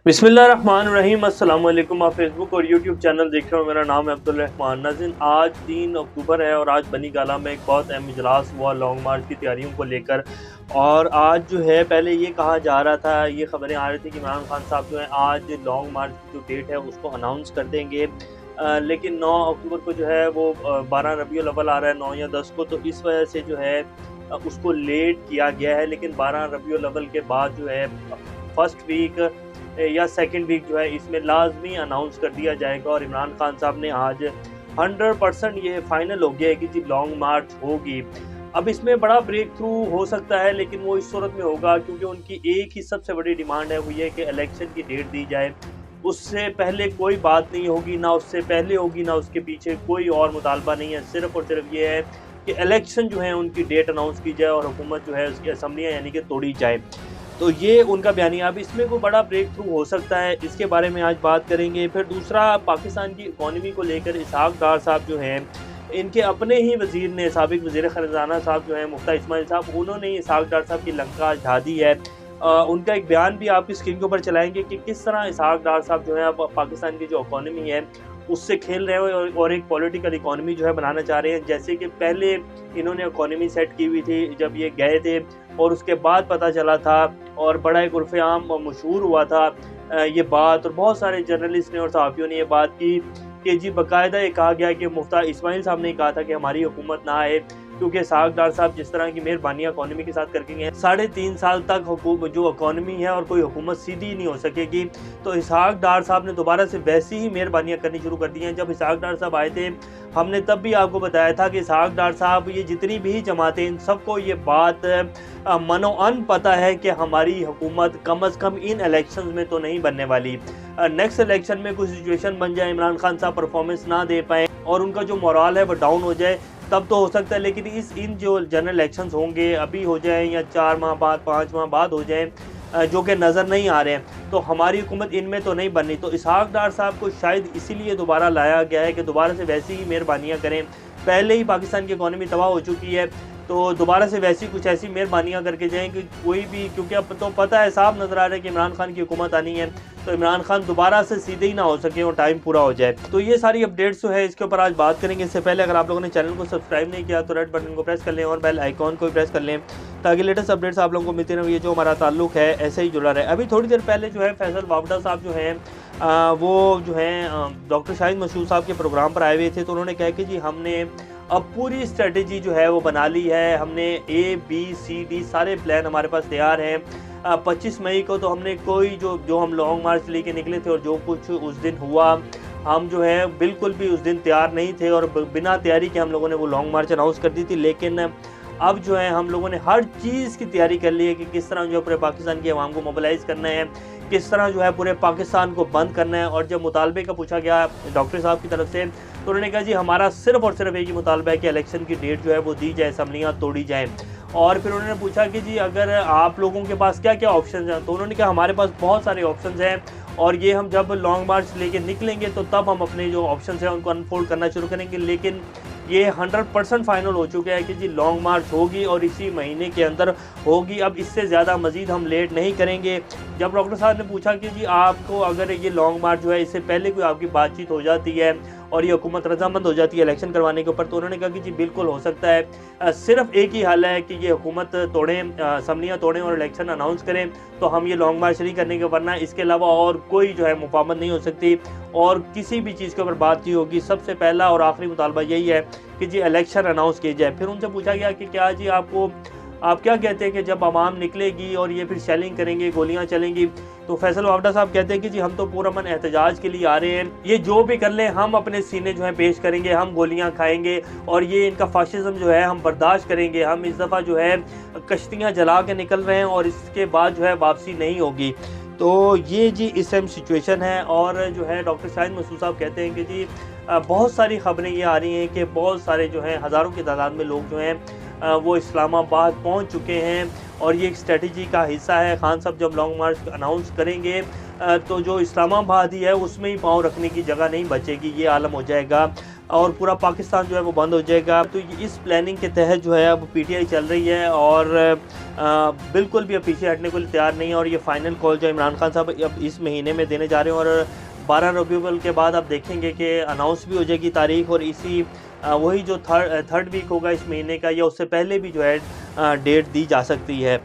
बिस्मिल्लाहिर्रहमानिर्रहीम। अस्सलाम वालेकुम। आप फेसबुक और यूट्यूब चैनल देख रहे हो। मेरा नाम है अब्दुल रहमान नाज़रीन। आज 3 अक्टूबर है और आज बनी गाला में एक बहुत अहम इजलास हुआ लॉन्ग मार्च की तैयारियों को लेकर। और आज जो है पहले ये कहा जा रहा था, ये खबरें आ रही थी कि इमरान खान साहब जो है आज लॉन्ग मार्च की जो डेट है उसको अनाउंस कर देंगे। लेकिन 9 अक्टूबर को जो है वो 12 रबीउल अव्वल आ रहा है, 9 या 10 को, तो इस वजह से जो है उसको लेट किया गया है। लेकिन 12 रबीउल अव्वल के बाद जो है फर्स्ट वीक या सेकंड वीक जो है इसमें लाजमी अनाउंस कर दिया जाएगा। और इमरान खान साहब ने आज 100% ये फाइनल हो गया है कि जी लॉन्ग मार्च होगी। अब इसमें बड़ा ब्रेक थ्रू हो सकता है, लेकिन वो इस सूरत में होगा क्योंकि उनकी एक ही सबसे बड़ी डिमांड है, वो ये कि इलेक्शन की डेट दी जाए। उससे पहले कोई बात नहीं होगी, ना उससे पहले होगी, ना उसके पीछे कोई और मुतालबा नहीं है। सिर्फ और सिर्फ ये है कि इलेक्शन जो है उनकी डेट अनाउंस की जाए और हुकूमत जो है उसकी असम्बलियाँ यानी कि तोड़ी जाए। तो ये उनका बयानिया। अब इसमें कोई बड़ा ब्रेक थ्रू हो सकता है, इसके बारे में आज बात करेंगे। फिर दूसरा, पाकिस्तान की इकॉनमी को लेकर इसहाक डार साहब जो हैं, इनके अपने ही वज़ीर ने, साबिक़ वज़ीर ख़ज़ाना साहब जो हैं मुफ्ता इस्माइल साहब, उन्होंने इसहाक डार साहब की लंका ढा दी है। उनका एक बयान भी आपकी स्क्रीन के ऊपर चलाएंगे कि किस तरह इसहाक डार साहब जो है अब पाकिस्तान की जो इकॉनमी है उससे खेल रहे हैं और एक पॉलिटिकल इकॉनमी जो है बनाना चाह रहे हैं। जैसे कि पहले इन्होंने इकॉनमी सेट की हुई थी जब ये गए थे, और उसके बाद पता चला था और बड़ा एक उर्फ़ आम मशहूर हुआ था ये बात, और बहुत सारे जर्नलिस्ट ने और सहाफ़ियों ने ये बात की कि जी बाकायदा ये कहा गया कि मुफ्ता इस्माइल साहब ने कहा था कि हमारी हुकूमत ना आए, क्योंकि इसहाक डार साहब जिस तरह की मेहरबानियाँ इकॉनमी के साथ करके गए, 3.5 साल तक जो इकॉनमी है और कोई हुकूमत सीधी नहीं हो सकेगी। तो इसहाक डार साहब ने दोबारा से वैसी ही मेहरबानियाँ करनी शुरू कर दी हैं। जब इसहाक डार साहब आए थे, हमने तब भी आपको बताया था कि इसहाक डार साहब, ये जितनी भी जमातें, इन सबको ये बात मनोअन पता है कि हमारी हुकूमत कम अज़ कम इन इलेक्शन में तो नहीं बनने वाली। नेक्स्ट इलेक्शन में कोई सिचुएशन बन जाए, इमरान खान साहब परफॉर्मेंस ना दे पाएँ और उनका जो मोरल है वो डाउन हो जाए, तब तो हो सकता है। लेकिन इन जो जनरल इलेक्शंस होंगे, अभी हो जाएं या 4 माह बाद, 5 माह बाद हो जाएं, जो कि नज़र नहीं आ रहे हैं, तो हमारी हुकूमत इनमें तो नहीं बननी। तो इसहाक डार साहब को शायद इसीलिए दोबारा लाया गया है कि दोबारा से वैसी ही मेहरबानियाँ करें। पहले ही पाकिस्तान की इकॉनमी तबाह हो चुकी है, तो दोबारा से वैसी कुछ ऐसी मेहरबानियाँ करके जाएँ कि कोई भी, क्योंकि अब तो पता है, साफ नज़र आ रहा है कि इमरान खान की हुकूमत आनी है, तो इमरान खान दोबारा से सीधे ही ना हो सके और टाइम पूरा हो जाए। तो ये सारी अपडेट्स जो है इसके ऊपर आज बात करेंगे। इससे पहले अगर आप लोगों ने चैनल को सब्सक्राइब नहीं किया तो रेड बटन को प्रेस कर लें और बेल आइकॉन को भी प्रेस कर लें, ताकि लेटेस्ट अपडेट्स आप लोगों को मिलती रहे। ये जो हमारा ताल्लुक है ऐसे ही जुड़ा रहे। अभी थोड़ी देर पहले जो है फैसल वावड़ा साहब जो हैं वो जो हैं डॉक्टर शाहिद मशहूद साहब के प्रोग्राम पर आए हुए थे, तो उन्होंने कहा कि जी हमने अब पूरी स्ट्रेटजी जो है वो बना ली है, हमने ABCD सारे प्लान हमारे पास तैयार हैं। 25 मई को तो हमने कोई जो हम लॉन्ग मार्च लेके निकले थे और जो कुछ उस दिन हुआ, हम जो है बिल्कुल भी उस दिन तैयार नहीं थे और बिना तैयारी के हम लोगों ने वो लॉन्ग मार्च अनाउंस कर दी थी। लेकिन अब जो है हम लोगों ने हर चीज़ की तैयारी कर ली है कि किस तरह जो है पूरे पाकिस्तान की आवाम को मोबिलाइज़ करना है, किस तरह जो है पूरे पाकिस्तान को बंद करना है। और जब मुतालबे का पूछा गया डॉक्टर साहब की तरफ से, तो उन्होंने कहा जी हमारा सिर्फ और सिर्फ एक ही मुतालबा है कि इलेक्शन की डेट जो है वो दी जाए, असम्बलियाँ तोड़ी जाएँ। और फिर उन्होंने पूछा कि जी अगर आप लोगों के पास क्या क्या ऑप्शन हैं, तो उन्होंने कहा हमारे पास बहुत सारे ऑप्शन हैं और ये हम जब लॉन्ग मार्च लेके निकलेंगे तो तब हम अपने जो ऑप्शन हैं उनको अनफोल्ड करना शुरू करेंगे। लेकिन ये 100% फाइनल हो चुका है कि जी लॉन्ग मार्च होगी और इसी महीने के अंदर होगी। अब इससे ज़्यादा मज़ीद हम लेट नहीं करेंगे। जब डॉक्टर साहब ने पूछा कि जी आपको अगर ये लॉन्ग मार्च जो है इससे पहले कोई आपकी बातचीत हो जाती है और ये हुकूमत रजामंद हो जाती है इलेक्शन करवाने के ऊपर, तो उन्होंने कहा कि जी बिल्कुल हो सकता है। सिर्फ एक ही हल है कि ये हुकूमत तोड़ें, असम्बलियाँ तोड़ें और इलेक्शन अनाउंस करें, तो हम ये लॉन्ग मार्च नहीं करने के, वरना इसके अलावा और कोई जो है मुफाहमत नहीं हो सकती और किसी भी चीज़ के ऊपर बात नहीं होगी। सबसे पहला और आखिरी मुतालबा यही है कि जी इलेक्शन अनाउंस किया जाए। फिर उनसे पूछा गया कि क्या जी आप क्या कहते हैं कि जब आवाम निकलेगी और ये फिर शेलिंग करेंगे, गोलियां चलेंगी, तो फैसल वावड़ा साहब कहते हैं कि जी हम तो पुरअमन एहतजाज के लिए आ रहे हैं, ये जो भी कर लें हम अपने सीने जो है पेश करेंगे, हम गोलियां खाएंगे और ये इनका फाशिज्म जो है हम बर्दाश्त करेंगे। हम इस दफ़ा जो है कश्तियाँ जला के निकल रहे हैं और इसके बाद जो है वापसी नहीं होगी। तो ये जी इस टाइम सिचुएशन है। और जो है डॉक्टर शाहिद मशहूद साहब कहते हैं कि जी बहुत सारी खबरें ये आ रही हैं कि बहुत सारे जो हैं हज़ारों की तादाद में लोग जो हैं वो इस्लामाबाद पहुंच चुके हैं और ये एक स्ट्रेटजी का हिस्सा है। खान साहब जब लॉन्ग मार्च अनाउंस करेंगे तो जो इस्लामाबाद ही है उसमें ही पाँव रखने की जगह नहीं बचेगी, ये आलम हो जाएगा। और पूरा पाकिस्तान जो है वो बंद हो जाएगा। तो इस प्लानिंग के तहत जो है अब पीटीआई चल रही है और बिल्कुल भी अब पीछे हटने को तैयार नहीं है। और ये फाइनल कॉल जो इमरान खान साहब अब इस महीने में देने जा रहे हैं और 12 रबीउल अव्वल के बाद आप देखेंगे कि अनाउंस भी हो जाएगी तारीख, और इसी वही जो थर्ड वीक होगा इस महीने का या उससे पहले भी जो है डेट दी जा सकती है।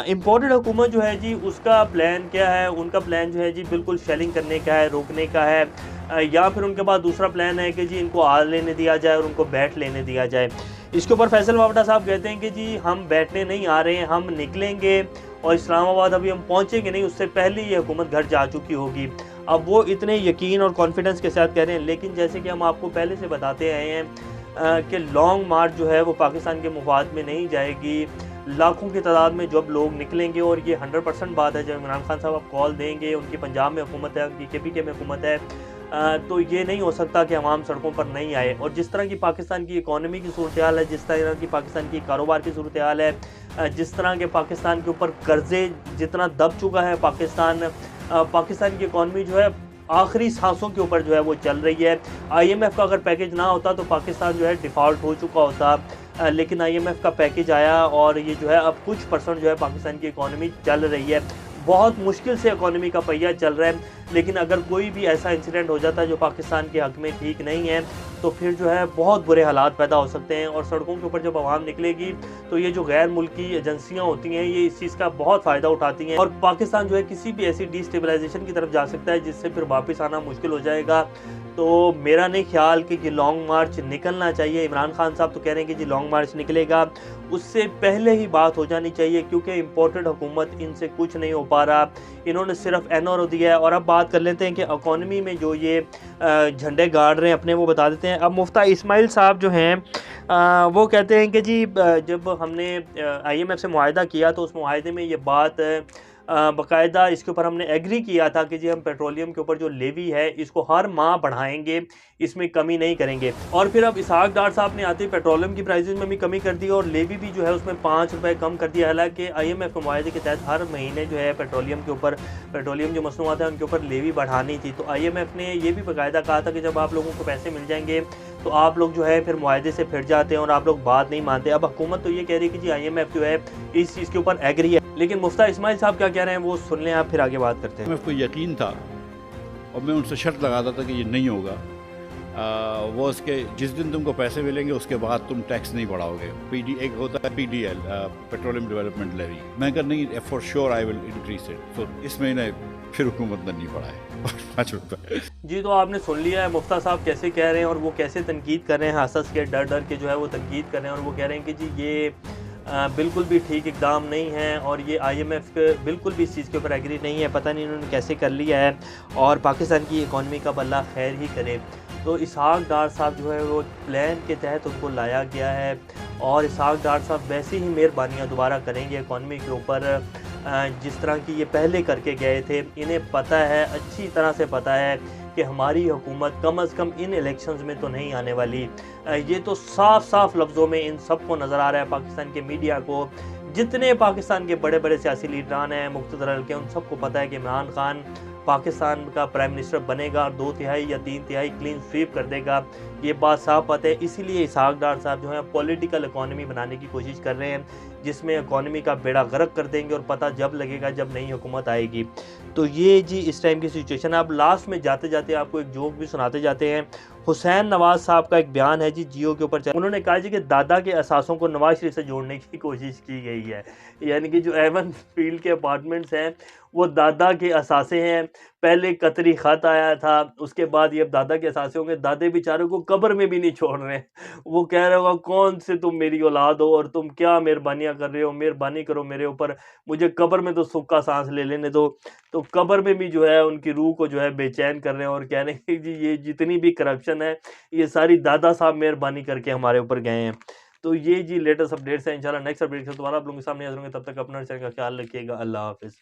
इम्पोर्टेड हुकूमत जो है जी उसका प्लान क्या है? उनका प्लान जो है जी बिल्कुल शेलिंग करने का है, रोकने का है, या फिर उनके पास दूसरा प्लान है कि जी इनको आ लेने दिया जाए और उनको बैठ लेने दिया जाए। इसके ऊपर फैसल वावड़ा साहब कहते हैं कि जी हम बैठने नहीं आ रहे हैं, हम निकलेंगे और इस्लामाबाद अभी हम पहुंचेंगे नहीं, उससे पहले ये हुकूमत घर जा चुकी होगी। अब वो इतने यकीन और कॉन्फिडेंस के साथ कह रहे हैं, लेकिन जैसे कि हम आपको पहले से बताते आए हैं कि लॉन्ग मार्च जो है वो पाकिस्तान के मुफाद में नहीं जाएगी। लाखों की तादाद में जब लोग निकलेंगे, और ये 100% बात है, जब इमरान खान साहब आप कॉल देंगे, उनकी पंजाब में हुकूमत है, उनकी KPK में हुकूमत है, तो ये नहीं हो सकता कि अवाम सड़कों पर नहीं आए। और जिस तरह की पाकिस्तान की इकॉनमी की सूरत हाल है, जिस तरह की पाकिस्तान की कारोबार की सूरत हाल है, जिस तरह के पाकिस्तान के ऊपर कर्जे जितना दब चुका है पाकिस्तान की इकॉनमी जो है आखिरी सांसों के ऊपर जो है वो चल रही है। IMF का अगर पैकेज ना होता तो पाकिस्तान जो है डिफ़ॉल्ट हो चुका होता, लेकिन IMF का पैकेज आया और ये जो है अब कुछ परसेंट जो है पाकिस्तान की इकॉनमी चल रही है। बहुत मुश्किल से इकॉनमी का पहिया चल रहा है, लेकिन अगर कोई भी ऐसा इंसिडेंट हो जाता है जो पाकिस्तान के हक़ में ठीक नहीं है, तो फिर जो है बहुत बुरे हालात पैदा हो सकते हैं। और सड़कों के ऊपर जब आवाम निकलेगी तो ये जो गैर मुल्की एजेंसियाँ होती हैं ये इस चीज़ का बहुत फ़ायदा उठाती हैं, और पाकिस्तान जो है किसी भी ऐसी डिस्टेबलाइजेशन की तरफ जा सकता है जिससे फिर वापस आना मुश्किल हो जाएगा। तो मेरा नहीं ख्याल कि लॉन्ग मार्च निकलना चाहिए। इमरान खान साहब तो कह रहे हैं कि जी लॉन्ग मार्च निकलेगा, उससे पहले ही बात हो जानी चाहिए, क्योंकि इम्पोर्टेड हुकूमत इनसे कुछ नहीं हो पा रहा, इन्होंने सिर्फ एनओआर दिया है। और अब बात कर लेते हैं कि इकॉनमी में जो ये झंडे गाड़ रहे हैं अपने, वो बता देते हैं। अब मुफ्ता इस्माइल साहब जो हैं वो कहते हैं कि जी जब हमने IMF से मुआहदा किया तो उस मुआहदे में ये बात बाकायदा इसके ऊपर हमने एग्री किया था कि जी हम पेट्रोलियम के ऊपर जो लेवी है इसको हर माह बढ़ाएंगे, इसमें कमी नहीं करेंगे। और फिर अब इसहाक डार साहब ने आते ही पेट्रोलियम की प्राइसेस में भी कमी कर दी और लेवी भी जो है उसमें 5 रुपये कम कर दिया। हालांकि IMF के मुआहदे के तहत हर महीने जो है पेट्रोलियम के ऊपर, पेट्रोलियम जो मसनूआत है उनके ऊपर लेवी बढ़ानी थी। तो IMF ने ये भी बाकायदा कहा था कि जब आप लोगों को पैसे मिल जाएंगे तो आप लोग जो है फिर मुआहदे से फिर जाते हैं और आप लोग बात नहीं मानते। अब हुकूमत तो ये कह रही है कि जी IMF जो है इस चीज़ के ऊपर एग्री है, लेकिन मुफ्ता इस्माइल साहब क्या कह रहे हैं वो सुन लें आप, फिर आगे बात करते हैं। मेरे को यकीन था और मैं उनसे शर्त लगाता था कि ये नहीं होगा। वो उसके जिस दिन तुमको पैसे मिलेंगे उसके बाद तुम टैक्स नहीं बढ़ाओगे। एक होता है PDL, पेट्रोलियम डेवलपमेंट लेवी। मैं कहा नहीं, for sure I will increase it. तो इस महीने फिर हुकूमत ने नहीं बढ़ाए 5 रुपये। जी, तो आपने सुन लिया है मुफ्ता साहब कैसे कह रहे हैं और वो कैसे तनकीद कर रहे हैं, हंस के डर के जो है वो तनकीद कर रहे हैं। और वो कह रहे हैं कि जी ये बिल्कुल भी ठीक इकदाम नहीं है और ये IMF के बिल्कुल भी इस चीज़ के ऊपर एग्री नहीं है। पता नहीं इन्होंने कैसे कर लिया है और पाकिस्तान की इकॉनमी का अल्लाह खैर ही करे। तो इसहाक डार साहब जो है वो प्लान के तहत उनको लाया गया है और इसहाक डार साहब वैसी ही मेहरबानियाँ दोबारा करेंगे इकॉनमी के ऊपर जिस तरह की ये पहले करके गए थे। इन्हें पता है, अच्छी तरह से पता है कि हमारी हुकूमत कम अज़ कम इन इलेक्शंस में तो नहीं आने वाली। ये तो साफ साफ लफ्ज़ों में इन सबको नज़र आ रहा है, पाकिस्तान के मीडिया को, जितने पाकिस्तान के बड़े बड़े सियासी लीडरान हैं मुख्तदर हल्के, उन सबको पता है कि इमरान खान पाकिस्तान का प्राइम मिनिस्टर बनेगा और 2 तिहाई या 3 तिहाई क्लीन स्वीप कर देगा। ये बात साफ पता है। इसीलिए इसहाक डार साहब जो है पॉलिटिकल इकॉनमी बनाने की कोशिश कर रहे हैं जिसमें इकॉनमी का बेड़ा गर्क कर देंगे और पता जब लगेगा जब नई हुकूमत आएगी। तो ये जी इस टाइम की सिचुएशन है। अब लास्ट में जाते जाते आपको एक जोक भी सुनाते जाते हैं। हुसैन नवाज साहब का एक बयान है जी जियो के ऊपर, उन्होंने कहा जी कि दादा के असासों को नवाज शरीफ से जोड़ने की कोशिश की गई है। यानी कि जो एवन फील्ड के अपार्टमेंट्स हैं वो दादा के असासे हैं। पहले कतरी ख़त आया था, उसके बाद ये दादा के असासे होंगे। दादे बेचारों को कब्र में भी नहीं छोड़ रहे। वो कह रहे होगा कौन से तुम मेरी औलाद हो और तुम क्या मेहरबानियाँ कर रहे हो, मेहरबानी करो मेरे ऊपर, मुझे कब्र में तो सुख का सांस ले लेने दो। तो कब्र में भी जो है उनकी रूह को जो है बेचैन कर रहे हैं और कह रहे हैं कि जी ये जितनी भी करप्शन है ये सारी दादा साहब मेहरबानी करके हमारे ऊपर गए हैं। तो ये जी लेटेस्ट अपडेट्स हैं। इंशाल्लाह नेक्स्ट अपडेट से दोबारा आप लोगों के सामने हाजिर होंगे। तब तक अपना चैनल का ख्याल रखिएगा। अल्लाह हाफ़िज़।